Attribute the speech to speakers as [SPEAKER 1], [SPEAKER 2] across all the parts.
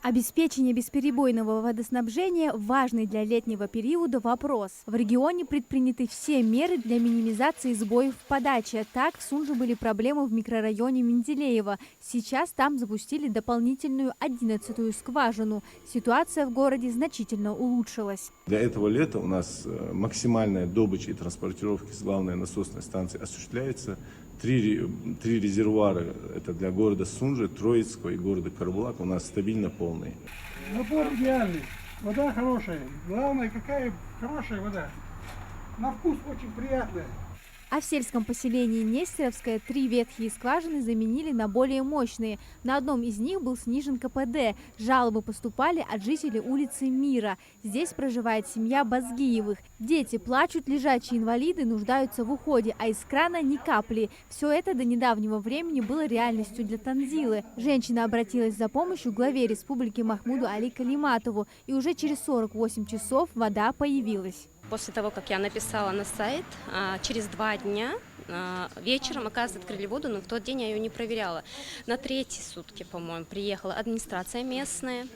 [SPEAKER 1] Обеспечение бесперебойного водоснабжения – важный для летнего периода вопрос. В регионе предприняты все меры для минимизации сбоев в подаче. Так, в Сунже были проблемы в микрорайоне Менделеева. Сейчас там запустили дополнительную 11-ю скважину. Ситуация в городе значительно улучшилась.
[SPEAKER 2] Для этого лета у нас максимальная добыча и транспортировки с главной насосной станции осуществляется. Три резервуара, это для города Сунжи, Троицкого и города Карбулак, у нас стабильно полные.
[SPEAKER 3] Напор идеальный, вода хорошая. Главное, какая хорошая вода. На вкус очень приятная.
[SPEAKER 1] А в сельском поселении Нестеровское 3 ветхие скважины заменили на более мощные. На одном из них был снижен КПД. Жалобы поступали от жителей улицы Мира. Здесь проживает семья Базгиевых. Дети плачут, лежачие инвалиды нуждаются в уходе, а из крана ни капли. Все это до недавнего времени было реальностью для Танзилы. Женщина обратилась за помощью к главе республики Махмуду Али Калиматову, и уже через 48 часов вода появилась.
[SPEAKER 4] После того, как я написала на сайт, через 2 дня вечером, оказывается, открыли воду, но в тот день я ее не проверяла. На 3-й сутки, по-моему, приехала администрация местная,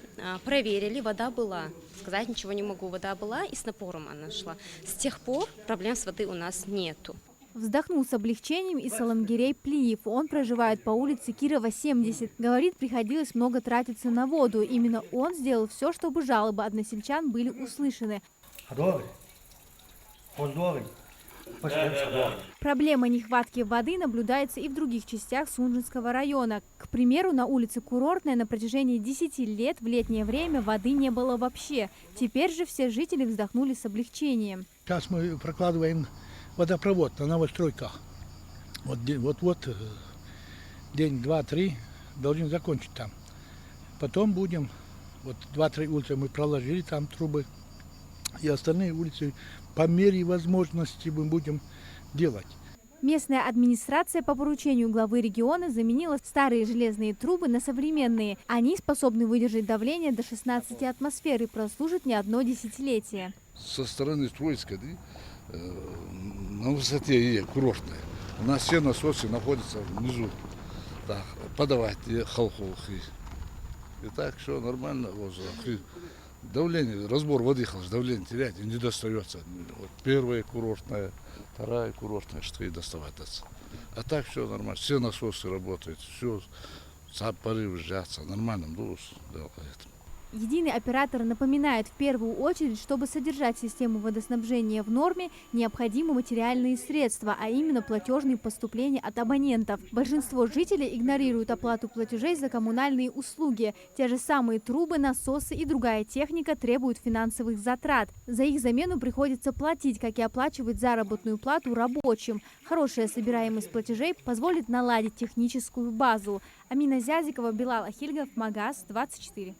[SPEAKER 4] проверили, вода была. Сказать ничего не могу, вода была, и с напором она шла. С тех пор проблем с водой у нас нету.
[SPEAKER 1] Вздохнул с облегчением и Саламгирей Плиев. Он проживает по улице Кирова, 70. Говорит, приходилось много тратиться на воду. Именно он сделал все, чтобы жалобы односельчан были услышаны. Проблема нехватки воды наблюдается и в других частях Сунжинского района. К примеру, на улице Курортная на протяжении 10 лет в летнее время воды не было вообще. Теперь же все жители вздохнули с облегчением.
[SPEAKER 3] Сейчас мы прокладываем водопровод на новостройках. Вот день, 2-3 должен закончить там. Потом будем, 2-3 улицы мы проложили там трубы. И остальные улицы по мере возможности мы будем делать.
[SPEAKER 1] Местная администрация по поручению главы региона заменила старые железные трубы на современные. Они способны выдержать давление до 16 атмосфер и прослужат не одно десятилетие.
[SPEAKER 5] Со стороны Троицкой, на высоте курортной, у нас все насосы находятся внизу. Так, подавать холхолхи. И так все нормально. Давление, разбор воды, давление терять и не достается. Первая курортная, вторая курортная, что и доставать. А так все нормально, все насосы работают, все, порыв сжаться, нормально, поэтому.
[SPEAKER 1] Единый оператор напоминает, в первую очередь, чтобы содержать систему водоснабжения в норме, необходимы материальные средства, а именно платежные поступления от абонентов. Большинство жителей игнорируют оплату платежей за коммунальные услуги. Те же самые трубы, насосы и другая техника требуют финансовых затрат. За их замену приходится платить, как и оплачивать заработную плату рабочим. Хорошая собираемость платежей позволит наладить техническую базу. Амина Зязикова, Билал Ахильгов, Магаз, 24.